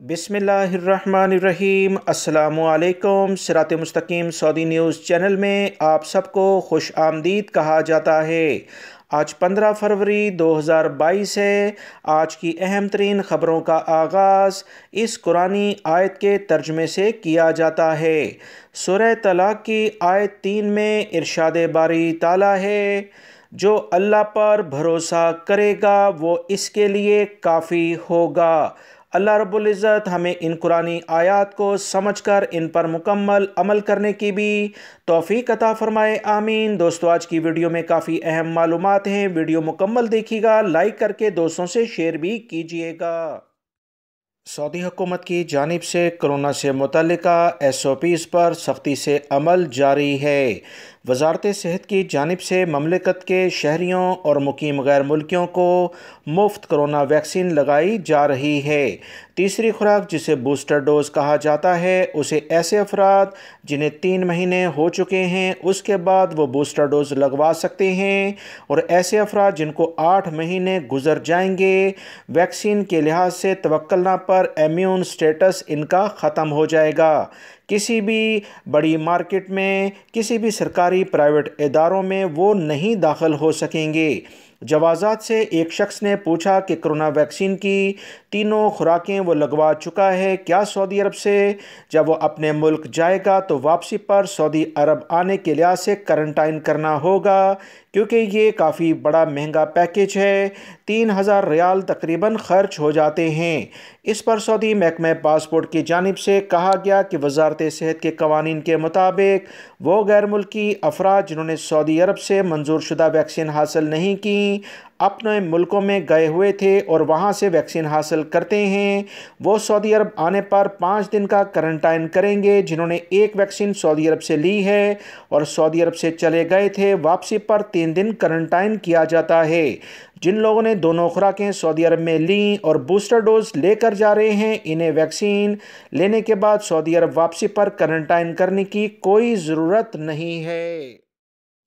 बिस्मिल्लाहिर्रहमानिर्रहीम। अस्सलामुअलैकुम। सिरात मुस्तकीम सऊदी न्यूज़ चैनल में आप सबको खुश आमदीद कहा जाता है। आज 15 फरवरी 2022 है। आज की अहम तरीन ख़बरों का आगाज़ इस कुरानी आयत के तर्जमे से किया जाता है। सूरह तलाक़ की आयत 3 में इरशाद बारी ताला है, जो अल्लाह पर भरोसा करेगा वो इसके लिए काफ़ी होगा। अल्लाह रब्बुल इज़्ज़त हमें इन कुरानी आयात को समझकर इन पर मुकम्मल अमल करने की भी तौफ़ीक अता फ़रमाए, आमीन। दोस्तों, आज की वीडियो में काफ़ी अहम मालूमात हैं। वीडियो मुकम्मल देखिएगा, लाइक करके दोस्तों से शेयर भी कीजिएगा। सऊदी हुकूमत की जानिब से कोरोना से मुतल्लिका SOPs पर सख्ती से अमल जारी है। वजारत सेहत की जानिब से ममलिकत के शहरियों और मुकीम गैर मुल्कियों को मुफ्त कोरोना वैक्सीन लगाई जा रही है। तीसरी खुराक, जिसे बूस्टर डोज कहा जाता है, उसे ऐसे अफराद जिन्हें 3 महीने हो चुके हैं उसके बाद वो बूस्टर डोज लगवा सकते हैं, और ऐसे अफराद जिनको 8 महीने गुजर जाएंगे वैक्सीन के लिहाज से तवक्कुल पर इम्यून स्टेटस इनका ख़त्म हो जाएगा। किसी भी बड़ी मार्केट में, किसी भी सरकारी प्राइवेट इदारों में वो नहीं दाखिल हो सकेंगे। जवाज़ात से एक शख्स ने पूछा कि कोरोना वैक्सीन की तीनों खुराकें वो लगवा चुका है, क्या सऊदी अरब से जब वो अपने मुल्क जाएगा तो वापसी पर सऊदी अरब आने के लिहाज से करंटाइन करना होगा, क्योंकि ये काफ़ी बड़ा महंगा पैकेज है। 3000 रियाल तकरीबन खर्च हो जाते हैं। इस पर सऊदी महकमे पासपोर्ट की जानिब से कहा गया कि वजारत सेहत के कवानीन के मुताबिक वो गैर मुल्की अफराद जिन्होंने सऊदी अरब से मंजूर शुदा वैक्सीन हासिल नहीं की, अपने मुल्कों में गए हुए थे और वहाँ से वैक्सीन हासिल करते हैं, वो सऊदी अरब आने पर 5 दिन का करंटाइन करेंगे। जिन्होंने एक वैक्सीन सऊदी अरब से ली है और सऊदी अरब से चले गए थे, वापसी पर 3 दिन करंटाइन किया जाता है। जिन लोगों ने दोनों खुराकें सऊदी अरब में लीं और बूस्टर डोज लेकर जा रहे हैं, इन्हें वैक्सीन लेने के बाद सऊदी अरब वापसी पर करंटाइन करने की कोई ज़रूरत नहीं है।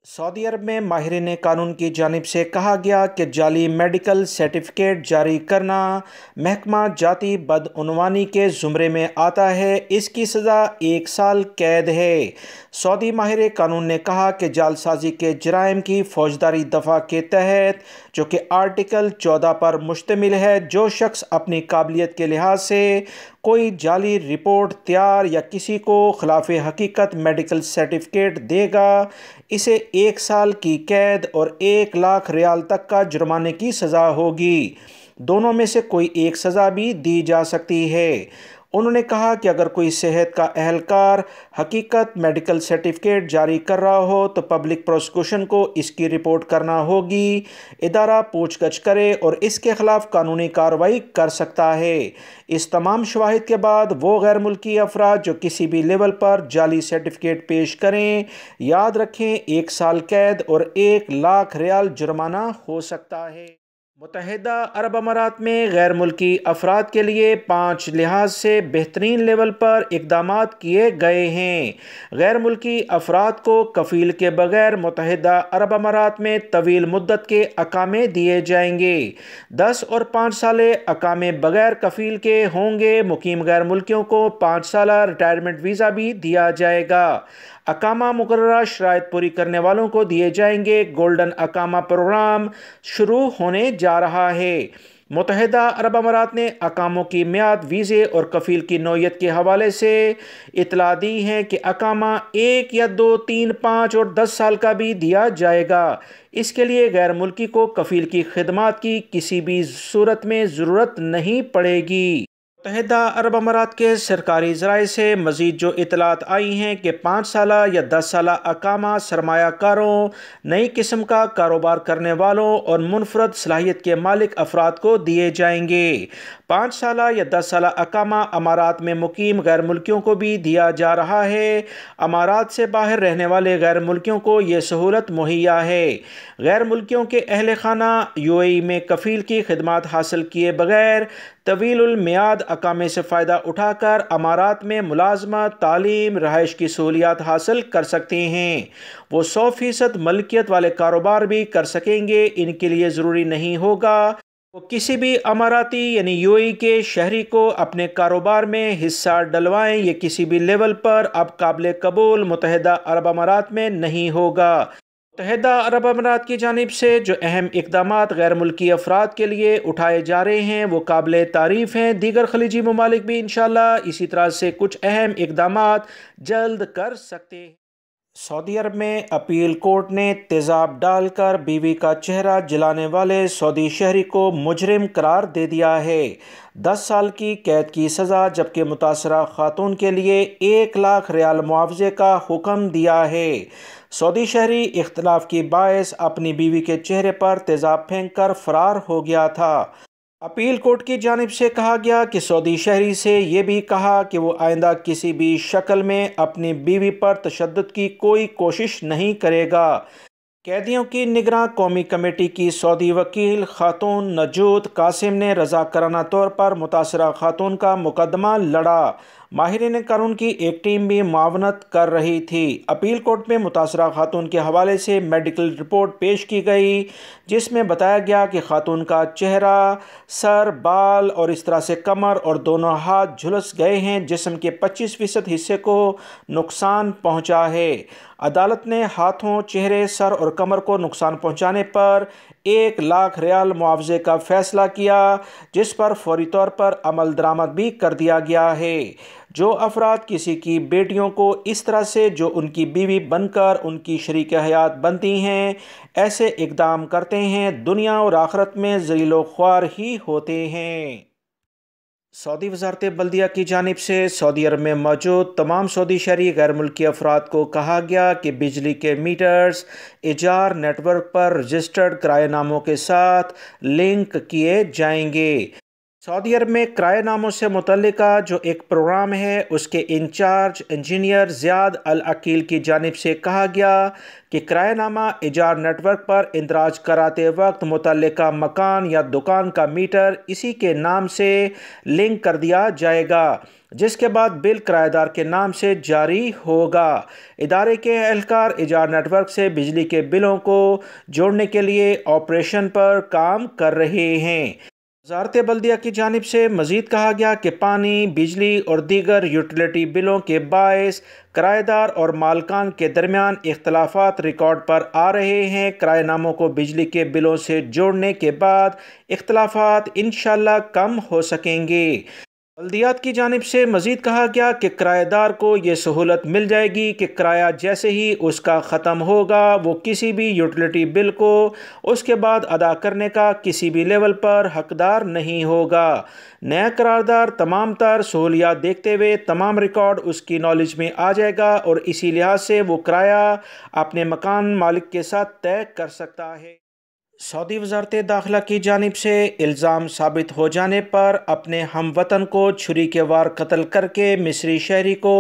सऊदी अरब में माहिरीन कानून की जानिब से कहा गया कि जाली मेडिकल सर्टिफिकेट जारी करना महकमा जाती बदउनवानी के ज़ुमरे में आता है। इसकी सज़ा 1 साल कैद है। सऊदी माहिर कानून ने कहा कि जालसाजी के जराइम की फौजदारी दफ़ा के तहत, जो कि आर्टिकल 14 पर मुश्तमिल है, जो शख्स अपनी काबिलियत के लिहाज से कोई जाली रिपोर्ट तैयार या किसी को खिलाफ हकीकत मेडिकल सर्टिफिकेट देगा, इसे 1 साल की कैद और 1 लाख रियाल तक का जुर्माने की सज़ा होगी। दोनों में से कोई एक सज़ा भी दी जा सकती है। उन्होंने कहा कि अगर कोई सेहत का एहलकार हकीकत मेडिकल सर्टिफिकेट जारी कर रहा हो तो पब्लिक प्रोसिक्यूशन को इसकी रिपोर्ट करना होगी। इदारा पूछगछ करे और इसके खिलाफ कानूनी कार्रवाई कर सकता है। इस तमाम शवाहिद के बाद वो गैर मुल्की अफराद जो किसी भी लेवल पर जाली सर्टिफिकेट पेश करें, याद रखें 1 साल कैद और 1 लाख रियाल जुर्माना हो सकता है। मुत्तहिदा अरब अमारात में गैर मुल्की अफराद के लिए 5 लिहाज से बेहतरीन लेवल पर इक़दामात किए गए हैं। गैर मुल्की अफराद को कफ़ील के बगैर मुत्तहिदा अरब अमारात में तवील मुद्दत के अकामे दिए जाएंगे। 10 और 5 साल अकामे बगैर कफ़ील के होंगे। मुकीम गैर मुल्कियों को 5 साल रिटायरमेंट वीज़ा भी दिया जाएगा। अकामा मुकर्ररा शराइत पूरी करने वालों को दिए जाएंगे। गोल्डन अकामा प्रोग्राम शुरू होने जा रहा है। मुत्तहिदा अरब अमारात ने अकामों की मियाद, वीज़े और कफ़ील की नौयत के हवाले से इतला दी है कि अकामा 1 या 2, 3, 5 और 10 साल का भी दिया जाएगा। इसके लिए गैर मुल्की को कफ़ील की खिदमात की किसी भी सूरत में ज़रूरत नहीं पड़ेगी। मुत्तहिदा अरब अमारात के सरकारी ज़राए से मज़ीद जो इतलात आई हैं कि 5 साल या 10 साल अकामा सरमायाकारों, नई किस्म का कारोबार करने वालों और मुनफरद सलाहियत के मालिक अफराद को दिए जाएंगे। 5 साल या 10 साल अकामा अमारात में मुकीम गैर मुल्कियों को भी दिया जा रहा है। अमारात से बाहर रहने वाले गैर मुल्कियों को ये सहूलत मुहैया है। गैर मुल्कियों के अहल खाना UAE में कफ़ील की खिदमात हासिल किए बगैर तवीलुल मियाद अकामे से फ़ायदा उठाकर अमारात में मुलाजमत, तालीम, रहाइश की सहूलियात हासिल कर सकते हैं। वो 100% मलकियत वाले कारोबार भी कर सकेंगे। इनके लिए ज़रूरी नहीं होगा وہ کسی بھی اماراتی یعنی UAE کے شہری کو اپنے کاروبار میں حصہ ڈلوائیں، یہ کسی بھی لیول پر اب قابل قبول متحدہ عرب امارات میں نہیں ہوگا۔ متحدہ عرب امارات کی جانب سے جو اہم اقدامات غیر ملکی افراد کے لیے اٹھائے جا رہے ہیں وہ قابل تعریف ہیں۔ دیگر خلیجی ممالک بھی انشاءاللہ اسی طرح سے کچھ اہم اقدامات جلد کر سکتے ہیں۔ سعودی عرب میں اپیل کورٹ نے تیزاب ڈال کر بیوی کا چہرہ جلانے والے سعودی شہری کو مجرم قرار دے دیا ہے۔ 10 سال کی قید کی سزا جبکہ متاثرہ خاتون کے لیے 1 لاکھ ریال معاوضے کا حکم دیا ہے۔ سعودی شہری اختلاف کی باعث اپنی بیوی کے چہرے پر تیزاب پھینک کر فرار ہو گیا تھا۔ اپیل کورٹ کی جانب سے کہا گیا کہ سعودی شہری سے یہ بھی کہا کہ وہ آئندہ کسی بھی شکل میں اپنی بیوی پر تشدد کی کوئی کوشش نہیں کرے گا۔ قیدیوں کی نگراں قومی کمیٹی کی سعودی وکیل خاتون نجود قاسم نے رضاکارانہ طور پر متاثرہ خاتون کا مقدمہ لڑا۔ ماہرین قانون کی ایک ٹیم بھی معاونت کر رہی تھی۔ اپیل کورٹ میں متاثرہ خاتون کے حوالے سے میڈیکل رپورٹ پیش کی گئی جس میں بتایا گیا کہ خاتون کا چہرہ، سر، بال اور اس طرح سے کمر اور دونوں ہاتھ جھلس گئے ہیں، جسم کے 25% حصے کو نقصان پہنچا ہے۔ عدالت نے ہاتھوں، چہرے، سر اور کمر کو نقصان پہنچانے پر 1 لاکھ ریال معاوضے کا فیصلہ کیا، جس پر فوری طور پر عمل درآمد بھی کر دیا گیا ہے۔ جو افراد کسی کی بیٹیوں کو اس طرح سے جو ان کی بیوی بن کر ان کی شریک حیات بنتی ہیں ایسے اقدام کرتے ہیں، دنیا اور آخرت میں ذلیل و خوار ہی ہوتے ہیں۔ سعودی وزارت بلدیہ کی جانب سے سعودی عرب میں موجود تمام سعودی شہری غیر ملکی افراد کو کہا گیا کہ بجلی کے میٹرز ایجار نیٹ ورک پر رجسٹرڈ کرایہ ناموں کے ساتھ لنک کیے جائیں گے۔ سعودی عرب میں کرایہ ناموں سے متعلقہ جو ایک پروگرام ہے اس کے انچارج انجینئر زیاد العقیل کی جانب سے کہا گیا کہ کرایہ نامہ ایجار نیٹ ورک پر اندراج کراتے وقت متعلقہ مکان یا دکان کا میٹر اسی کے نام سے لنک کر دیا جائے گا، جس کے بعد بل کرایہ دار کے نام سے جاری ہوگا۔ ادارے کے اہلکار ایجار نیٹ ورک سے بجلی کے بلوں کو جوڑنے کے لیے آپریشن پر کام کر رہے ہیں۔ وزارت بلدیہ کی جانب سے مزید کہا گیا کہ پانی، بجلی اور دیگر یوٹیلیٹی بلوں کے باعث کرایہ دار اور مالکان کے درمیان اختلافات ریکارڈ پر آ رہے ہیں۔ کرایہ ناموں کو بجلی کے بلوں سے جوڑنے کے بعد اختلافات انشاءاللہ کم ہو سکیں گے۔ بلدیات کی جانب سے مزید کہا گیا کہ کرایہ دار کو یہ سہولت مل جائے گی کہ کرایہ جیسے ہی اس کا ختم ہوگا وہ کسی بھی یوٹیلیٹی بل کو اس کے بعد ادا کرنے کا کسی بھی لیول پر حقدار نہیں ہوگا۔ نیا قرارداد تمام تر سہولیات دیکھتے ہوئے تمام ریکارڈ اس کی نالج میں آ جائے گا اور اسی لحاظ سے وہ کرایہ اپنے مکان مالک کے ساتھ طے کر سکتا ہے۔ سعودی وزارت داخلہ کی جانب سے الزام ثابت ہو جانے پر اپنے ہم وطن کو چھری کے وار قتل کر کے مصری شہری کو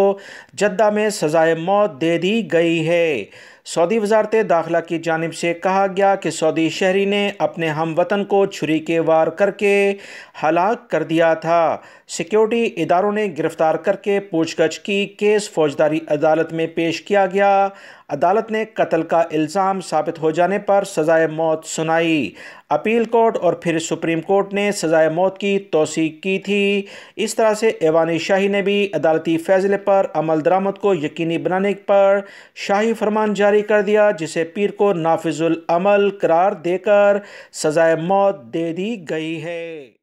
جدہ میں سزائے موت دے دی گئی ہے۔ سعودی وزارت داخلہ کی جانب سے کہا گیا کہ سعودی شہری نے اپنے ہم وطن کو چھری کے وار کر کے ہلاک کر دیا تھا۔ سیکیورٹی اداروں نے گرفتار کر کے پوچھ گچھ کی، کیس فوجداری عدالت میں پیش کیا گیا۔ عدالت نے قتل کا الزام ثابت ہو جانے پر سزائے موت سنائی۔ اپیل کورٹ اور پھر سپریم کورٹ نے سزائے موت کی توثیق کی تھی۔ اس طرح سے ایوان شاہی نے بھی عدالتی فیصلے پر عمل درآمد کو یقینی بنانے پر شاہی فرمان جاری کر دیا، جسے پیر کو نافذ العمل قرار دے کر سزائے موت دے دی گئی ہے۔